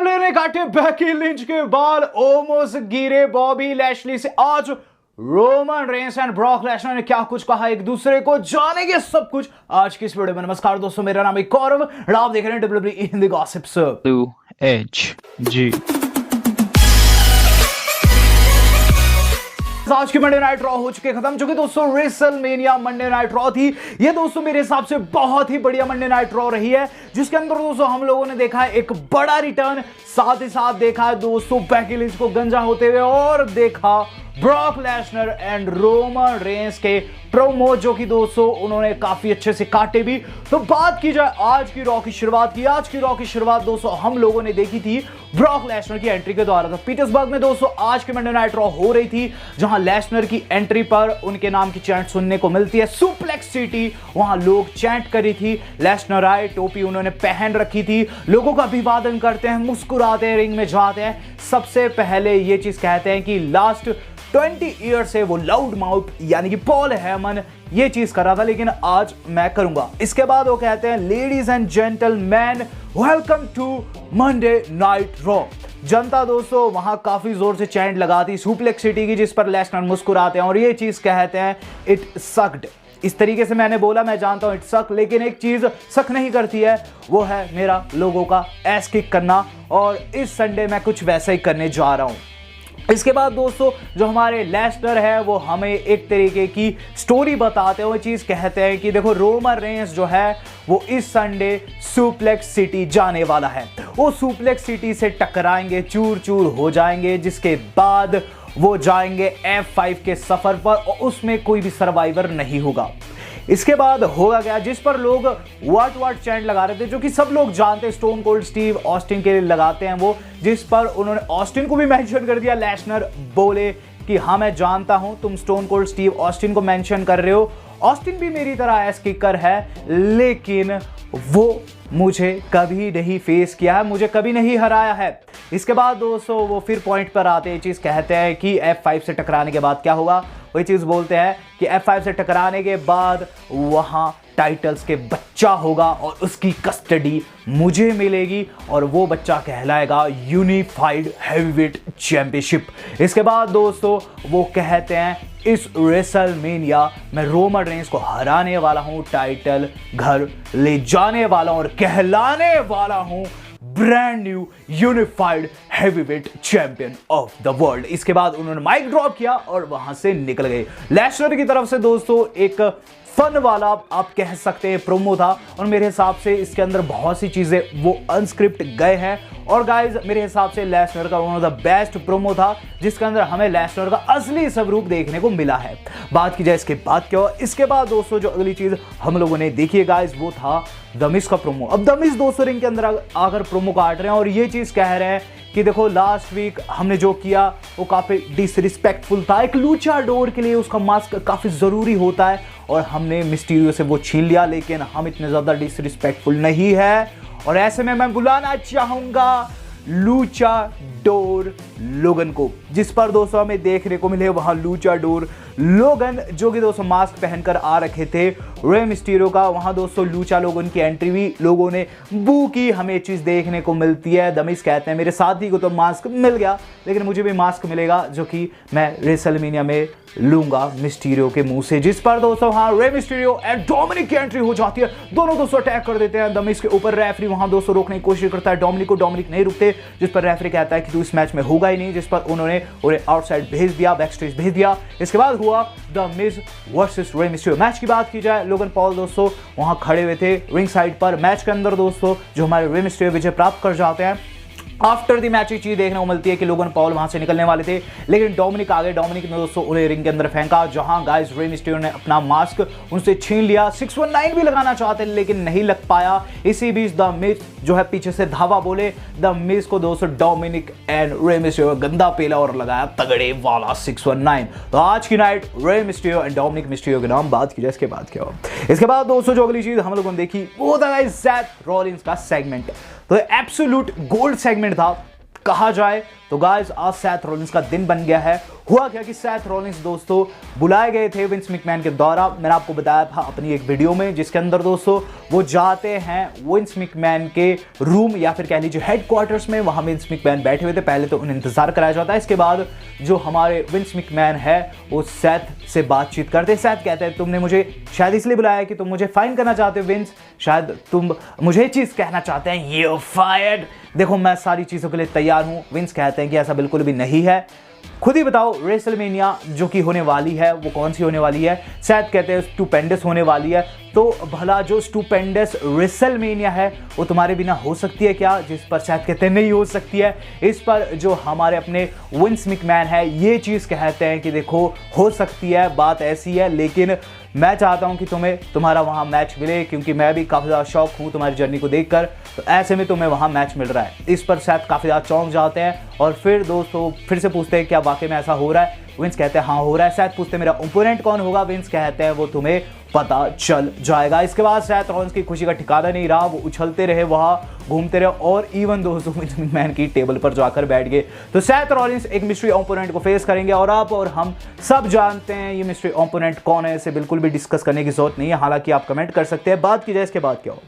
WWE ने काटे Becky Lynch के बाल, ओमोस गिरे बॉबी लैशली से। आज Roman Reigns and Brock Lesnar ने क्या कुछ कहा एक दूसरे को, जानेंगे सब कुछ आज की इस वीडियो में। नमस्कार दोस्तों, मेरा नाम है गौरव और आप देख रहे हैं डब्ल्यूडब्ल्यूई हिंदी गॉसिप्स। आज की मंडे नाइट रॉ हो चुके खत्म, जो कि दोस्तों रेसलमेनिया मंडे नाइट रॉ थी। ये दोस्तों मेरे हिसाब से बहुत ही बढ़िया मंडे नाइट रॉ रही है, जिसके अंदर दोस्तों हम लोगों ने देखा है एक बड़ा रिटर्न, साथ ही साथ देखा है दोस्तों बेकी लिंच को गंजा होते हुए, और देखा Brock Lesnar and Roman Reigns के प्रोमो, जो कि दोस्तों उन्होंने काफी अच्छे से काटे भी। तो बात की जाए आज की रॉ की शुरुआत की, आज की रॉ की शुरुआत दोस्तों हम लोगों ने देखी थी ब्रॉक लेसनर की एंट्री के द्वारा। तो पीटर्सबर्ग में दोस्तों आज की मंडे नाइट रॉ हो रही थी, जहां लेसनर की एंट्री पर उनके नाम की चैंट सुनने को मिलती है, सुप्लेक्स सिटी। वहां लोग चैंट करी थी, लेसनर आए, टोपी उन्होंने पहन रखी थी, लोगों का अभिवादन करते हैं, मुस्कुराते हैं, रिंग में जाते हैं। सबसे पहले ये चीज कहते हैं कि लास्ट 20 ईयर से वो लाउड माउथ यानी कि पॉल हेमन ये चीज कर रहा था, लेकिन आज मैं करूंगा। इसके बाद वो कहते हैं ladies and gentleman welcome to Monday Night Raw. जनता दोस्तों वहां काफी जोर से चैंट लगाती सुप्लेक्स सिटी की, जिस पर लेसनर मुस्कुराते हैं और ये चीज कहते हैं इट सक्ड। इस तरीके से मैंने बोला, मैं जानता हूं इट सक, लेकिन एक चीज सक नहीं करती है, वो है मेरा लोगों का एस किक करना, और इस संडे मैं कुछ वैसा ही करने जा रहा हूं। इसके बाद दोस्तों जो हमारे लेसनर है वो हमें एक तरीके की स्टोरी बताते हुए चीज कहते हैं कि देखो रोमन रेंस जो है वो इस संडे सुप्लेक्स सिटी जाने वाला है, वो सुप्लेक्स सिटी से टकराएंगे, चूर चूर हो जाएंगे, जिसके बाद वो जाएंगे F5 के सफर पर और उसमें कोई भी सर्वाइवर नहीं होगा। इसके बाद होगा क्या, जिस पर लोग वाट चैंट लगा रहे थे, जो कि सब लोग जानते हैं, स्टोन कोल्ड स्टीव ऑस्टिन के लिए लगाते हैं वो, जिस पर उन्होंने ऑस्टिन को भी मेंशन कर दिया। लेसनर बोले कि हाँ मैं जानता हूं तुम स्टोन कोल्ड स्टीव ऑस्टिन को मेंशन कर रहे हो, ऑस्टिन भी मेरी तरह एस किकर है, लेकिन वो मुझे कभी नहीं फेस किया है, मुझे कभी नहीं हराया है। इसके बाद दोस्तों वो फिर पॉइंट पर आते हैं, चीज कहते हैं कि F5 से टकराने के बाद क्या होगा। वही चीज बोलते हैं कि F5 से टकराने के बाद वहां टाइटल्स के बच्चा होगा और उसकी कस्टडी मुझे मिलेगी, और वो बच्चा कहलाएगा यूनिफाइड हैवीवेट चैंपियनशिप। इसके बाद दोस्तों वो कहते हैं इस रेसलमेनिया में रोमन रेंस को हराने वाला हूं, टाइटल घर ले जाने वाला हूं और कहलाने वाला हूं brand new unified heavyweight champion of the world. इसके बाद उन्होंने माइक ड्रॉप किया और वहां से निकल गए। लेसनर की तरफ से दोस्तों एक फन वाला आप कह सकते हैं प्रोमो था, और मेरे हिसाब से इसके अंदर बहुत सी चीजें वो अनस्क्रिप्ट गए हैं, और गाइज मेरे हिसाब से लेसनर का one of the best promo था, जिसके अंदर हमें लेसनर का असली स्वरूप देखने को मिला है। बात की जाए इसके बाद क्या हुआ, इसके बाद दोस्तों जो अगली चीज हम लोगों ने देखी है गाइज वो था द मिज का प्रोमो। अब द मिज दोस्तों रिंग के अंदर आकर प्रोमो काट रहे हैं और ये चीज कह रहे हैं कि देखो लास्ट वीक हमने जो किया वो काफी डिसरिस्पेक्टफुल था, एक लूचाडोर के लिए उसका मास्क काफी जरूरी होता है और हमने मिस्टीरियो से वो छीन लिया, लेकिन हम इतने ज्यादा डिसरिस्पेक्टफुल नहीं है, और ऐसे में मैं बुलाना चाहूंगा लूचाडोर लोगन को, जिस पर दोस्तों हमें देखने को मिले वहां लूचाडोर लोगन, जो कि दोस्तों मास्क पहनकर आ रखे थे रे मिस्टीरियो का। वहां दोस्तों लूचा लोगन की एंट्री भी लोगों ने बू की, हमें चीज देखने को मिलती है। द मिज कहते हैं मेरे साथी को तो मास्क मिल गया, लेकिन मुझे भी मास्क मिलेगा जो कि मैं रेसलमेनिया में लूंगा मिस्टीरियो के मुंह से, जिस पर दोस्तों हाँ रे मिस्टीरियो एंड डोमिनिक की एंट्री हो जाती है। दोनों दोस्तों अटैक कर देते हैं द मिज के ऊपर। रेफरी वहां दोस्तों रोकने की कोशिश करता है डोमिनिक को, डोमिनिक नहीं रुकते, जिस पर रेफरी कहता है कि तू इस मैच में होगा ही नहीं, जिस पर उन्होंने उन्हें आउटसाइड भेज दिया, बैक स्टेज भेज दिया। इसके बाद हुआ the Miz versus Rey Mysterio. Match की बात की जाए, लोगन पॉल दोस्तों वहां खड़े हुए थे रिंग साइड पर। मैच के अंदर दोस्तों जो हमारे रे मिस्टीरियो विजय प्राप्त कर जाते हैं। आफ्टर द मैच एक चीज देखने को मिलती है कि लोगन पॉल वहां से निकलने वाले थे, लेकिन डोमिनिक आ गए। डोमिनिक ने दोस्तों उन्हें रिंग के अंदर फेंका, जहां गाइस रे मिस्टीरियो ने अपना मास्क उनसे छीन लिया। 619 भी लगाना चाहते लेकिन नहीं लग पाया। इसी बीच द मिज जो है पीछे से धावा बोले, द मिज को दोस्तों डोमिनिक एंड रे मिस्टीरियो गंदा पेला और लगाया तगड़े वाला 619। तो आज की night Rey Mysterio and Dominik Mysterio के नाम बात की जाए। इसके बाद क्या हो, इसके बाद दोस्तों जो अगली चीज हम लोगों ने देखी वो था गाइस सेथ रॉलिंस का सेगमेंट। तो एब्सोल्यूट गोल्ड सेगमेंट था कहा जाए तो गाइस। आज सेथ रॉलिंस का दिन बन गया है, हुआ क्या कि सेथ रॉलिंस दोस्तों बुलाए गए थे विंस मैकमैन के द्वारा। मैंने आपको बताया था अपनी एक वीडियो में, जिसके अंदर दोस्तों वो जाते हैं विंस मैकमैन के रूम या फिर कह लीजिए हेडक्वार्टर्स में। वहां विंस मैकमैन बैठे हुए थे। पहले तो उन्हें इंतजार कराया जाता है, इसके बाद जो हमारे विंस मैकमैन है वो सेथ से बातचीत करते हैं। सेथ कहते हैं तुमने मुझे शायद इसलिए बुलाया कि तुम मुझे फाइन करना चाहते हो विंस, शायद तुम मुझे चीज कहना चाहते हैं यू फायर्ड। देखो मैं सारी चीजों के लिए तैयार हूं। विंस कहते हैं कि ऐसा बिल्कुल भी नहीं है, खुद ही बताओ रेसलमेनिया जो कि होने वाली है वो कौन सी होने वाली है। सेथ कहते हैं स्टुपेंडस होने वाली है। तो भला जो स्टुपेंडस रेसलमेनिया है वो तुम्हारे बिना हो सकती है क्या? जिस पर सेथ कहते हैं नहीं हो सकती है। इस पर जो हमारे अपने विंस मैकमैन है ये चीज कहते हैं कि देखो हो सकती है, बात ऐसी है, लेकिन मैं चाहता हूं कि तुम्हें तुम्हारा वहां मैच मिले, क्योंकि मैं भी काफी ज्यादा शौक हूं तुम्हारी जर्नी को देखकर। तो ऐसे में तुम्हें वहां मैच मिल रहा है। इस पर सेथ काफी ज्यादा चौंक जाते हैं और फिर दोस्तों फिर से पूछते हैं क्या वाकई में ऐसा हो रहा है? विंस कहते हैं हाँ हो रहा है। सेथ पूछते हैं मेरा ओपोनेंट कौन होगा? विंस कहते हैं वो तुम्हें पता चल जाएगा। इसके बाद सेथ रॉलिंस की खुशी का ठिकाना नहीं रहा, वो उछलते रहे, वहां घूमते रहे और इवन दोस्तों विंस मैकमैन की टेबल पर जाकर बैठ गए। तो सेथ रॉलिंस एक मिस्ट्री ओपोनेंट को फेस करेंगे और आप और हम सब जानते हैं ये मिस्ट्री ओपोनेंट कौन है। इसे बिल्कुल भी डिस्कस करने की जरूरत नहीं है, हालांकि आप कमेंट कर सकते हैं। बात की जाए इसके बाद क्या हो।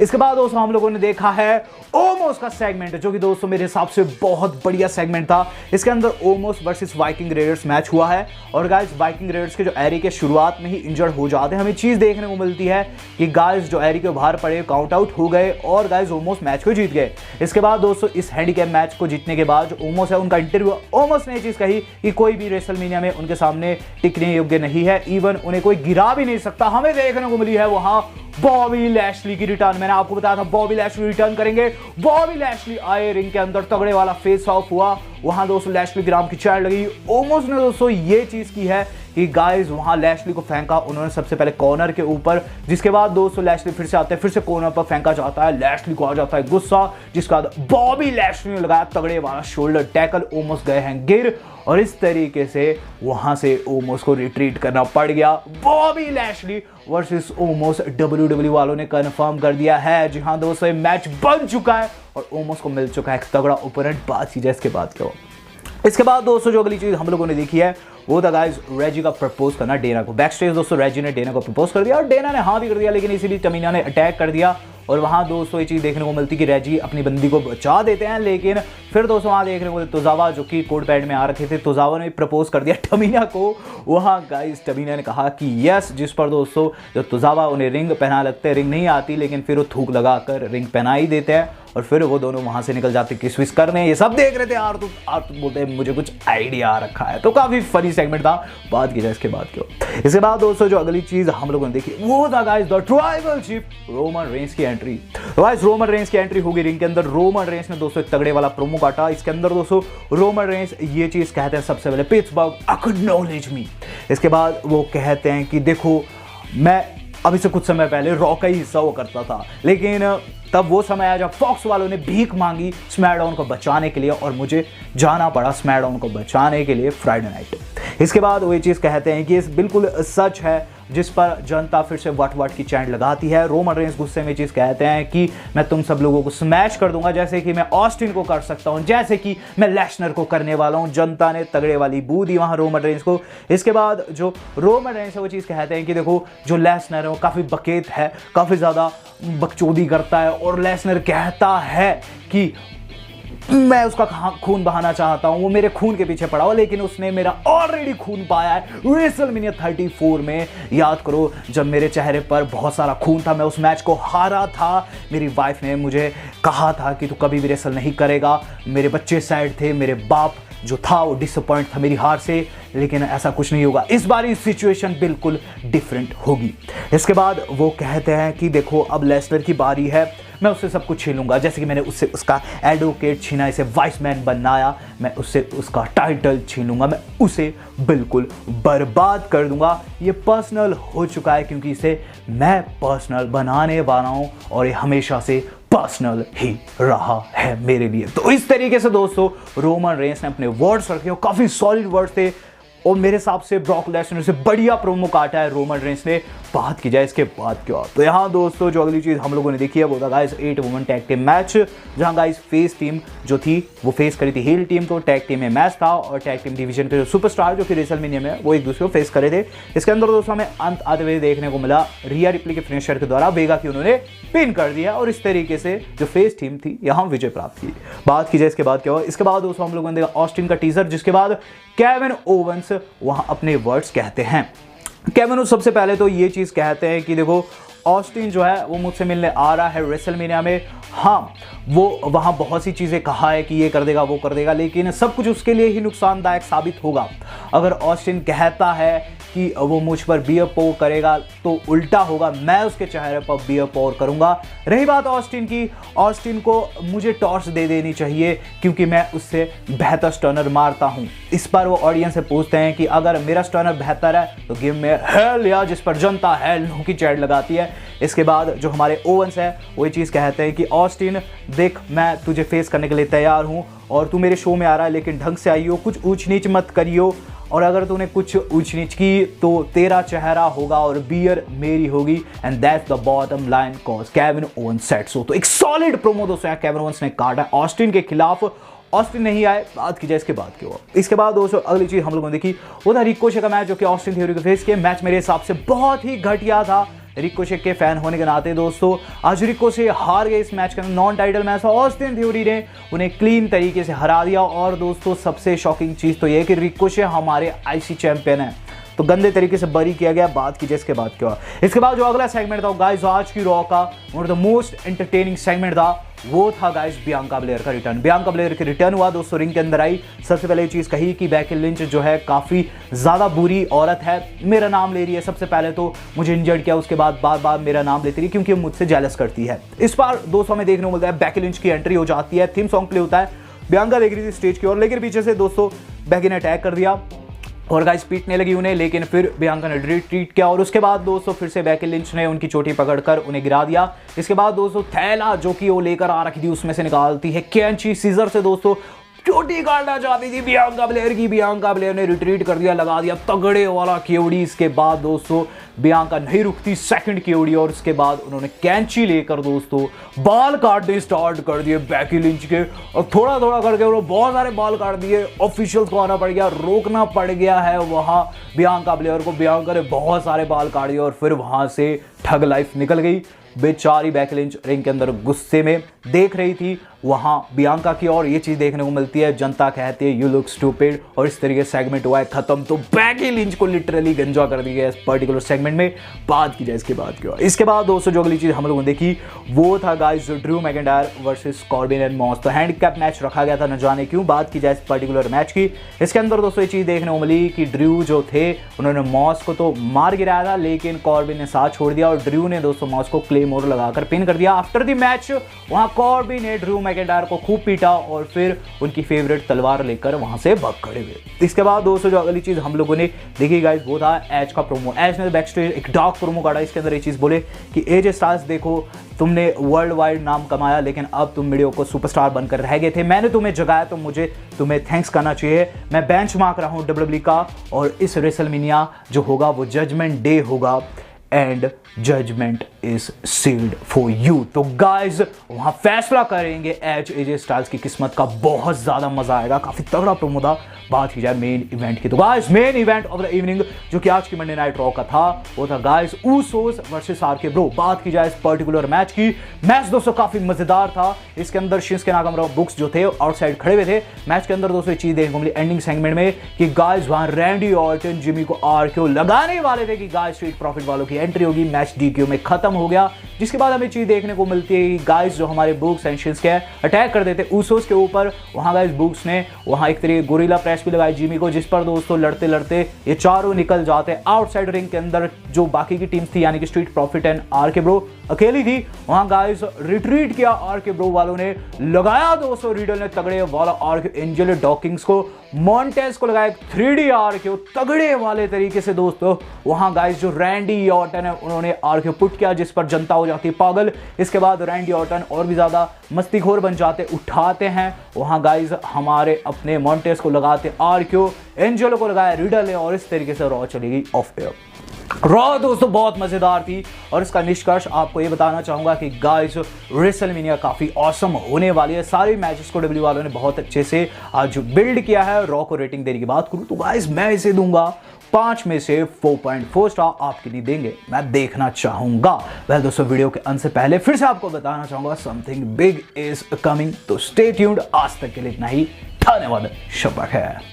इसके बाद दोस्तों हम लोगों ने देखा है ओमोस का सेगमेंट, जो कि दोस्तों मेरे हिसाब से बहुत बढ़िया सेगमेंट था। इसके अंदर Omos versus Viking readers match हुआ है और गाइस वाइकिंग रेडर्स के जो एरी के शुरुआत में ही इंजर्ड हो जाते हैं। हमें चीज देखने को मिलती है कि गाइस जो एरी के बाहर पड़े काउंट आउट हो गए और गाइस ओमोस मैच को जीत गए। इसके बाद दोस्तों इस हैंडीकैप मैच को जीतने के बाद जो ओमोस है उनका इंटरव्यू, ओमोस ने ये चीज कही कि कोई भी रेसलमेनिया में उनके सामने टिकने योग्य नहीं है, इवन उन्हें कोई गिरा भी नहीं सकता। हमें देखने को मिली है वहां बॉबी लैशली की रिटर्न। मैंने आपको बताया था बॉबी लैशली रिटर्न करेंगे। बॉबी लैशली आए, रिंग के अंदर तगड़े वाला फेस ऑफ हुआ। वहां दोस्तों लैशली ग्राम की चैर लगी। ओमोस ने दोस्तों ये चीज की है कि गाइस वहां लैशली को फेंका उन्होंने सबसे पहले कॉर्नर के ऊपर, जिसके बाद दोस्तों लैशली फिर से आते हैं, फिर से कॉर्नर पर फेंका जाता है। लैशली को आ जाता है गुस्सा, जिसके बाद बॉबी लैशली ने लगाया तगड़े वाला शोल्डर टैकल। ओमोस गए हैं गिर और इस तरीके से वहां से ओमोस को रिट्रीट करना पड़ गया। Bobby Lashley versus Omos WWE वालों ने कंफर्म कर दिया है। जी हाँ दोस्तों मैच बन चुका है और ओमोस को मिल चुका है एक तगड़ा ओपोनेंट। बात की जाए इसके बाद क्या हो। इसके बाद दोस्तों जो अगली चीज हम लोगों ने देखी है वो था गाइस रेजी का प्रपोज करना डेना को। बैक स्टेज दोस्तों रेजी ने डेना को प्रपोज कर दिया और डेना ने हाँ भी कर दिया, लेकिन इसीलिए तमीना ने अटैक कर दिया और वहां दोस्तों ये चीज देखने को मिलती कि रेजी अपनी बंदी को बचा देते हैं। लेकिन फिर दोस्तों वहां देखने को मिलते तोजावा जो कि कोड पैड में आ रखे थे, तोजावा ने प्रपोज कर दिया तमीना को। वहां गाइस तमीना ने कहा कि यस, जिस पर दोस्तों जो तोजावा उन्हें रिंग पहना लगते हैं, रिंग नहीं आती लेकिन फिर वो थूक लगाकर रिंग पहना ही देते हैं और फिर वो दोनों वहां से निकल जाते किस विस करने। ये सब देख रहे थे यार, तो बोलते हैं मुझे कुछ आइडिया आ रखा है। तो काफी फनी सेगमेंट था। बात की जाए इसके बाद क्यों। इसके बाद दोस्तों जो अगली चीज हम लोगों ने देखी वो था guys the tribal chief Roman Reigns की एंट्री। तो गाइस रोमन रेंस की एंट्री होगी रिंग के अंदर। रोमन रेंस ने दोस्तों एक तगड़े वाला प्रोमो काटा। इसके अंदर दोस्तों रोमन रेंस ये चीज कहते हैं सबसे पहले पिट्सबर्ग एक्नॉलेज मी। इसके बाद वो कहते हैं कि देखो मैं अभी से कुछ समय पहले रॉ का ही हिस्सा हुआ करता था, लेकिन तब वो समय आया जब फॉक्स वालों ने भीख मांगी स्मैकडाउन को बचाने के लिए और मुझे जाना पड़ा स्मैकडाउन को बचाने के लिए फ्राइडे नाइट। इसके बाद वो ये चीज़ कहते हैं कि ये बिल्कुल सच है, जिस पर जनता फिर से वट वट की चैंट लगाती है। रोमन रेंस गुस्से में चीज़ कहते हैं कि मैं तुम सब लोगों को स्मैश कर दूंगा, जैसे कि मैं ऑस्टिन को कर सकता हूं, जैसे कि मैं लेसनर को करने वाला हूं। जनता ने तगड़े वाली बू दी वहां रोमन रेंस को। इसके बाद जो रोमन रेंस है वो चीज़ कहते हैं कि देखो जो लेसनर है वो काफ़ी बकेत है, काफ़ी ज़्यादा बकचोदी करता है और लेसनर कहता है कि मैं उसका खून बहाना चाहता हूं, वो मेरे खून के पीछे पड़ा हुआ, लेकिन उसने मेरा ऑलरेडी खून पाया है रेसलमेनिया 34 में। याद करो जब मेरे चेहरे पर बहुत सारा खून था, मैं उस मैच को हारा था। मेरी वाइफ ने मुझे कहा था कि तू कभी भी रेसल नहीं करेगा। मेरे बच्चे सैड थे, मेरे बाप जो था वो डिसअपॉइंट था मेरी हार से, लेकिन ऐसा कुछ नहीं होगा। इस बार सिचुएशन बिल्कुल डिफरेंट होगी। इसके बाद वो कहते हैं कि देखो अब लेसनर की बारी है, मैं उससे सब कुछ छीन लूंगा, जैसे कि मैंने उससे उसका एडवोकेट छीना, इसे वाइस मैन बनाया, मैं उससे उसका टाइटल छीन लूंगा, मैं उसे बिल्कुल बर्बाद कर दूंगा। ये पर्सनल हो चुका है क्योंकि इसे मैं पर्सनल बनाने वाला हूं और ये हमेशा से पर्सनल ही रहा है मेरे लिए। तो इस तरीके से दोस्तों रोमन रेंस ने अपने वर्ड्स रखे और काफी सॉलिड वर्ड्स थे और मेरे हिसाब से ब्रॉक लेसनर से बढ़िया प्रोमो काटा है रोमन रेंस ने। बात की जाए इसके बाद क्या, तो यहाँ दोस्तों जो अगली चीज़ हम लोगों ने देखी है वो था guys 8 women tag team match, जहाँ गाइस फेस टीम जो थी वो फेस करी थी हील टीम को। टैग टीम में मैच था और टैग टीम डिवीजन के जो सुपरस्टार जो कि रेसलमेनिया में वो एक दूसरे को फेस करे थे। इसके अंदर दोस्तों हमें अंत आते हुए देखने को मिला रिया रिप्ली के फिनिशर के द्वारा वेगा की उन्होंने पिन कर दिया और इस तरीके से जो फेस टीम थी यहाँ विजय प्राप्त की। बात की जाए इसके बाद क्या हुआ, इसके बाद दोस्तों हम लोगों ने देखा ऑस्टिन का टीजर, जिसके बाद केविन ओवेंस वहां अपने वर्ड्स कहते हैं। केविन ओवेंस सबसे पहले तो ये चीज़ कहते हैं कि देखो ऑस्टिन जो है वो मुझसे मिलने आ रहा है रेसलमेनिया में। हाँ, वो वहाँ बहुत सी चीज़ें कहा है कि ये कर देगा वो कर देगा, लेकिन सब कुछ उसके लिए ही नुकसानदायक साबित होगा। अगर ऑस्टिन कहता है कि वो मुझ पर बियर पोर करेगा तो उल्टा होगा, मैं उसके चेहरे पर बियर पोर करूंगा। रही बात ऑस्टिन की, ऑस्टिन को मुझे टॉर्च दे देनी चाहिए क्योंकि मैं उससे बेहतर स्टर्नर मारता हूं। इस पर वो ऑडियंस से पूछते हैं कि अगर मेरा स्टर्नर बेहतर है तो गिव मी हेल या, जिस पर जनता हेल नो की चैट लगाती है। इसके बाद जो हमारे ओवेंस है वो ये चीज़ कहते हैं कि ऑस्टिन देख, मैं तुझे फेस करने के लिए तैयार हूँ और तू मेरे शो में आ रहा है लेकिन ढंग से आइयो, कुछ ऊंच नीच मत करियो, और अगर तूने कुछ ऊंच नीच की तो तेरा चेहरा होगा और बियर मेरी होगी, and that's the bottom line cause Kevin Owens said so. तो एक सॉलिड प्रोमो दोस्तों केविन ओवेंस ने काटा ऑस्टिन के खिलाफ। ऑस्टिन नहीं आए, बात की जाए इसके बाद क्या हुआ। इसके बाद दोस्तों अगली चीज हम लोगों ने देखी वो था रिकोशे का मैच, जो कि ऑस्टिन थ्योरी के फेस के मैच मेरे हिसाब से बहुत ही घटिया था। रिकोशे के फैन होने के नाते दोस्तों आज रिकोशे हार गए इस मैच के अंदर, नॉन टाइटल मैच था। ऑस्टिन थ्योरी ने उन्हें क्लीन तरीके से हरा दिया और दोस्तों सबसे शॉकिंग चीज़ तो यह है कि रिकोशे हमारे आईसी चैंपियन है, तो गंदे तरीके से बरी किया गया। बात की जिसके बाद क्या, इसके बाद जो अगला सेगमेंट था गाइस आज की रॉ का one of the most entertaining segment था, वो था गाइस बियांका ब्लेयर का रिटर्न। बियांका ब्लेयर के रिटर्न हुआ दोस्तों, रिंग के अंदर आई। सबसे पहले ये चीज़ कही कि बेकी लिंच जो है काफ़ी ज़्यादा बुरी औरत है, मेरा नाम ले रही है। सबसे पहले तो मुझे इंजर्ड किया, उसके बाद बार बार मेरा नाम लेती रही क्योंकि मुझसे जेलस करती है। इस बार दोस्तों हमें देखने को मिलता है बेकी लिंच की एंट्री हो जाती है, थीम सॉन्ग प्ले होता है, बियांका देख रही थी स्टेज की ओर, लेकिन पीछे से दोस्तों बेकी ने अटैक कर दिया और गाइस पीटने लगी उन्हें, लेकिन फिर बियांका ने रिट्रीट किया और उसके बाद दोस्तों फिर से बेकी लिंच ने उनकी चोटी पकड़कर उन्हें गिरा दिया। इसके बाद दोस्तों थैला जो कि वो लेकर आ रखी थी उसमें से निकालती है कैंची, सीजर से दोस्तों चोटी काटना चाहती थी बियांका ब्लेयर की। बियांका ब्लेयर ने रिट्रीट कर दिया, लगा दिया तगड़े वाला केओडी। इसके बाद दोस्तों बियांका नहीं रुकती, सेकंड केओडी, और उसके बाद उन्होंने कैंची लेकर दोस्तों बाल काटने स्टार्ट कर दिए बेकी लिंच के, और थोड़ा थोड़ा करके उन्होंने बहुत सारे बाल काट दिए। ऑफिशियल्स को आना पड़ गया, रोकना पड़ गया है वहां बियांका ब्लेयर को। बियांका ने बहुत सारे बाल काट दिए और फिर वहां से ठग लाइफ निकल गई। बेचारी बेकी लिंच रिंग के अंदर गुस्से में देख रही थी वहां बियांका की, और ये चीज देखने को मिलती है, जनता कहती है यू लुक स्टूपिड, और इस तरीके से सेगमेंट हुआ है खत्म। तो बेकी लिंच को लिटरली गंजा कर दिया गया इस पर्टिकुलर सेगमेंट में। बात की जाए इसके बाद क्या, इसके बाद दोस्तों जो अगली चीज हम लोगों ने देखी वो था guys Drew McIntyre versus Corbin and Moss. तो हैंडीकैप मैच रखा गया था, न जाने क्यों। बात की जाए इस पर्टिकुलर मैच की, इसके अंदर दोस्तों ये चीज देखने को मिली कि ड्रू जो थे उन्होंने मॉस को तो मार गिराया था, लेकिन कॉर्बिन ने साथ छोड़ दिया और ड्रू ने दोस्तों मॉस को क्लेमोर लगाकर पिन कर दिया। आफ्टर द मैच वहां कॉर्बिन ने ड्रू मैकिंटायर को खूब पीटा और फिर उनकी फेवरेट तलवार लेकर वहां से भाग खड़े हुए। इसके बाद दोस्तों जो अगली चीज हम लोगों ने देखी गाइस वो था एज का प्रोमो। एज ने बैक स्टेज एक डार्क प्रोमो काटा, इसके अंदर ये चीज बोले कि एजे स्टार्स देखो तुमने वर्ल्ड वाइड नाम कमाया, लेकिन अब तुम वीडियो को सुपरस्टार बनकर रह गए थे, मैंने तुम्हें जगाया तो मुझे तुम्हें थैंक्स करना चाहिए। मैं बेंचमार्क रहा हूं डब्ल्यूडब्ल्यूई का, और इस रेसलमेनिया जो होगा वो जजमेंट डे होगा, and judgement is sealed for you. तो गाइज वहां फैसला करेंगे एज एजे स्टाइल्स की किस्मत का, बहुत ज्यादा मजा आएगा, काफी तगड़ा प्रोमो था। बात की जाए मेन इवेंट की, तो guys main event of the evening जो कि आज की मंडे नाइट रॉ का था वो था guys Usos versus RK Bro. बात की जाए इस पर्टिकुलर मैच की, मैच दोस्तों काफी मजेदार था। इसके अंदर शिंसुके नाकामुरा बुक्स जो थे आउटसाइड खड़े हुए थे। मैच के अंदर दोस्तों ये चीज देखने को मिली एंडिंग सेगमेंट में कि गाइज वहां रैंडी ऑर्टन जिमी को आरके लगाने वाले थे कि गाइज स्ट्रीट प्रॉफिट वालों की एंट्री होगी। मैच डीक्यू में खत्म हो गया, जिसके बाद हमें चीज देखने को मिलती है कि गाइस जो हमारे बुक्स एंड शिंसुके अटैक कर देते ऊसोस के ऊपर। वहां गाइस बुक्स ने वहां एक तरीके गोरिल्ला प्रेस भी लगाई जिमी को, जिस पर दोस्तों लड़ते लड़ते ये चारों निकल जाते आउटसाइड रिंग के अंदर। जो बाकी की टीम थी यानी कि street profit and RK Bro अकेली थी, वहां गाइस रिट्रीट किया आरके ब्रो वालों ने, लगाया दोस्तों रीडल ने तगड़े वाला आरके एंजल डॉकिंग्स को, मॉन्टेज को लगाया 3D आरके तगड़े वाले तरीके से दोस्तों। वहां गाइस जो रैंडी ऑर्टन है उन्होंने आरके पुट किया, जिस पर जनता हो जाती पागल। इसके बाद रैंडी ऑर्टन और भी ज्यादा मस्तीखोर बन जाते, उठाते हैं वहां गाइस हमारे अपने मॉन्टेज को लगाते आरके, एंजल को लगाया रीडल ने, और इस तरीके से रॉ चली गई ऑफ एयर। रॉ दोस्तों बहुत मजेदार थी और इसका निष्कर्ष आपको ये बताना चाहूंगा कि गाइस रेसलमेनिया काफी ऑसम होने वाली है। सारे मैचेस को डब्ल्यू वालों ने बहुत अच्छे से आज बिल्ड किया है। रॉ को रेटिंग देने की बात करूं तो गाइस मैं इसे दूंगा 5 में से 4.4 स्टार। आप कितनी देंगे मैं देखना चाहूंगा। वेल दोस्तों वीडियो के अंत से पहले फिर से आपको बताना चाहूंगा समथिंग बिग इज कमिंग, तो स्टे ट्यून्ड। आज तक के लिए इतना ही, धन्यवाद, शब्बा खैर।